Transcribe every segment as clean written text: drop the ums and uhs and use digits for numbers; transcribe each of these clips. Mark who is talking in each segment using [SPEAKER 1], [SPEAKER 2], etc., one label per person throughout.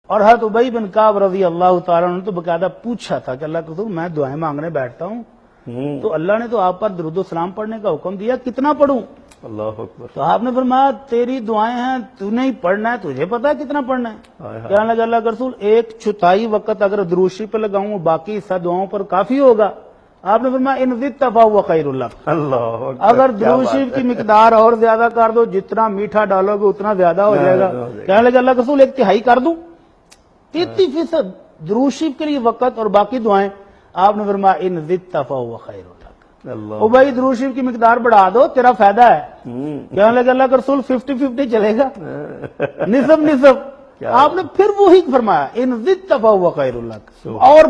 [SPEAKER 1] اور حضرت ابی بن کعب رضی اللہ تعالیٰ عنہ نے تو باقاعدہ پوچھا تھا کہ اللہ کے رسول میں دعائیں مانگنے بیٹھتا ہوں تو اللہ نے تو آپ پر درود و سلام پڑھنے کا حکم دیا، کتنا پڑھوں؟
[SPEAKER 2] اللہ اکبر.
[SPEAKER 1] تو آپ نے فرمایا تیری دعائیں ہیں، تو نہیں پڑھنا ہے، تجھے پتا ہے کتنا پڑھنا ہے؟ کہنے لگا اللہ کے رسول 1/4 وقت اگر درود شریف پہ لگاؤں باقی حصہ دعاؤں پر کافی ہوگا. آپ نے فرمایا ان زدت فہو خیر لک،
[SPEAKER 2] اللہ اکبر.
[SPEAKER 1] اگر درود شریف کی مقدار اور زیادہ کر دو، جتنا میٹھا ڈالو گے اتنا زیادہ ہو جائے گا. کہنے لگا اللہ کے رسول 1/3 کر دوں، 33% درود شریف کے لیے وقت اور باقی دعائیں. آپ نے فرمایا ان زدت فہو خیر لک،
[SPEAKER 2] اللہ
[SPEAKER 1] او بھائی درود شریف کی مقدار بڑھا دو، تیرا فائدہ ہے. کہنے لگا اللہ کا رسول 50-50 چلے گا، نصف. آپ نے پھر وہی فرمایا ان زدت فہو خیر لک، اور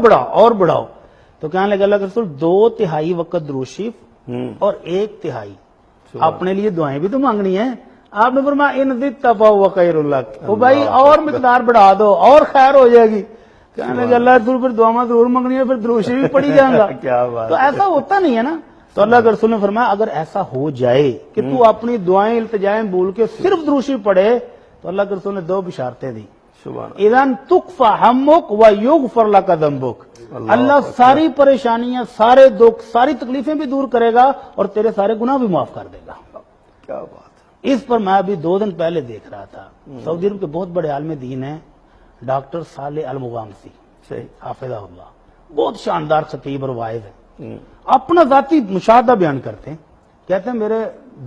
[SPEAKER 1] بڑھاؤ. تو کہنے لگا اللہ کا رسول 2/3 وقت درود شریف اور 1/3 اپنے لیے دعائیں بھی تو مانگنی ہیں. آپ نے فرمایا ان زدت فہو خیر لک، او بھائی اور مقدار بڑھا دو اور خیر ہو جائے گی. کہنے لگا اللہ رسول پھر دعا ضرور مانگنی ہے، پھر درود شریف پڑھی جائیں گا.
[SPEAKER 2] کیا بات.
[SPEAKER 1] تو ایسا ہوتا نہیں ہے نا. تو اللہ کے رسول نے فرمایا اگر ایسا ہو جائے کہ تو اپنی دعائیں التجائیں بول کے صرف درود شریف پڑھے تو اللہ کے رسول نے 2 بشارتیں دی.
[SPEAKER 2] سبحان
[SPEAKER 1] اذن تکفی ہمک و یغفر لک ذنبک، اللہ ساری پریشانیاں، سارے دکھ، ساری تکلیفیں بھی دور کرے گا اور تیرے سارے گناہ بھی معاف کر دے گا.
[SPEAKER 2] کیا بات.
[SPEAKER 1] اس پر میں ابھی 2 دن پہلے دیکھ رہا تھا، سعودی عرب کے بہت بڑے عالم دین ہیں ڈاکٹر صالح المغامسی
[SPEAKER 2] صحیح.
[SPEAKER 1] حافظہ اللہ، بہت شاندار خطیب اور واعظ ہے. اپنا ذاتی مشاہدہ بیان کرتے ہیں، کہتے ہیں میرے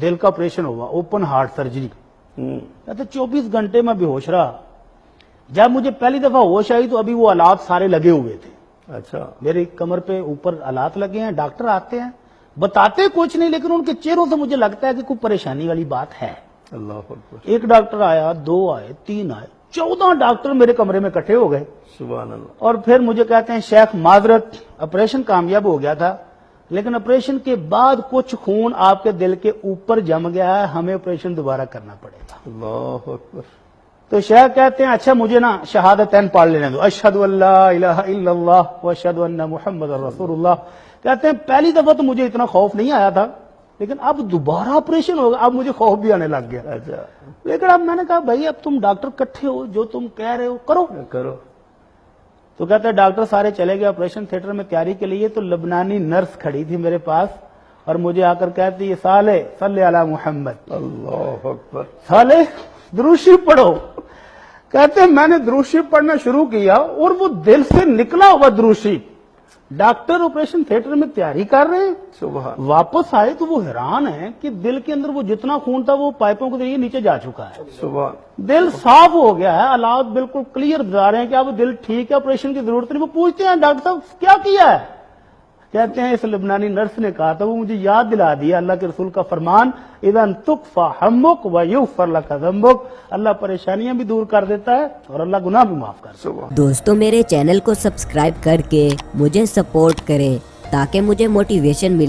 [SPEAKER 1] دل کا آپریشن ہوا، اوپن ہارٹ سرجری. کہتے 24 گھنٹے میں بے ہوش رہا. جب مجھے پہلی دفعہ ہوش آئی تو ابھی وہ آلات سارے لگے ہوئے تھے.
[SPEAKER 2] اچھا.
[SPEAKER 1] میری کمر پہ اوپر آلات لگے ہیں. ڈاکٹر آتے ہیں، بتاتے کچھ نہیں لیکن ان کے چہروں سے مجھے لگتا ہے کہ کوئی پریشانی والی بات ہے.
[SPEAKER 2] اللہ اکبر.
[SPEAKER 1] ایک ڈاکٹر آیا، 2 آئے، 3 آئے، 14 ڈاکٹر میرے کمرے میں اکٹھے ہو گئے.
[SPEAKER 2] سبحان اللہ.
[SPEAKER 1] اور پھر مجھے کہتے ہیں شیخ معذرت آپریشن کامیاب ہو گیا تھا لیکن آپریشن کے بعد کچھ خون آپ کے دل کے اوپر جم گیا ہے، ہمیں آپریشن دوبارہ کرنا پڑے گا.
[SPEAKER 2] اللہ اکبر.
[SPEAKER 1] تو شیخ کہتے ہیں اچھا مجھے نا شہادتین پڑھ لینے دو، اشہد ان لا الہ الا اللہ واشہد ان محمد رسول اللہ. کہتے ہیں پہلی دفعہ تو مجھے اتنا خوف نہیں آیا تھا لیکن اب دوبارہ آپریشن ہوگا، اب مجھے خوف بھی آنے لگ گیا.
[SPEAKER 2] اچھا.
[SPEAKER 1] لیکن اب میں نے کہا بھائی اب تم ڈاکٹر کٹھے ہو، جو تم کہہ رہے ہو کرو. تو کہتے ہیں ڈاکٹر سارے چلے گئے آپریشن تھیٹر میں تیاری کے لیے. تو لبنانی نرس کھڑی تھی میرے پاس اور مجھے آ کر کہتی ہے صالح صلی علی محمد.
[SPEAKER 2] اللہ اکبر.
[SPEAKER 1] صالح درود شریف پڑھو. کہتے ہیں میں نے درود شریف پڑھنا شروع کیا اور وہ دل سے نکلا ہوا درود شریف. ڈاکٹر آپریشن تھیٹر میں تیاری کر رہے ہیں،
[SPEAKER 2] سبحان.
[SPEAKER 1] واپس آئے تو وہ حیران ہیں کہ دل کے اندر وہ جتنا خون تھا وہ پائپوں کے ذریعے نیچے جا چکا ہے.
[SPEAKER 2] سبحان.
[SPEAKER 1] دل صاف ہو گیا ہے، حالات بالکل کلیئر بتا رہے ہیں کہ اب دل ٹھیک ہے، آپریشن کی ضرورت نہیں. وہ پوچھتے ہیں ڈاکٹر صاحب کیا کیا ہے؟ کہتے ہیں اس لبنانی نرس نے کہا تھا، وہ مجھے یاد دلا دیا اللہ کے رسول کا فرمان اذا تکفی ہمک و یغفر لک ذنبک، اللہ پریشانیاں بھی دور کر دیتا ہے اور اللہ گناہ بھی معاف کر دیتا ہے.
[SPEAKER 3] دوستو میرے چینل کو سبسکرائب کر کے مجھے سپورٹ کریں تاکہ مجھے موٹیویشن ملے.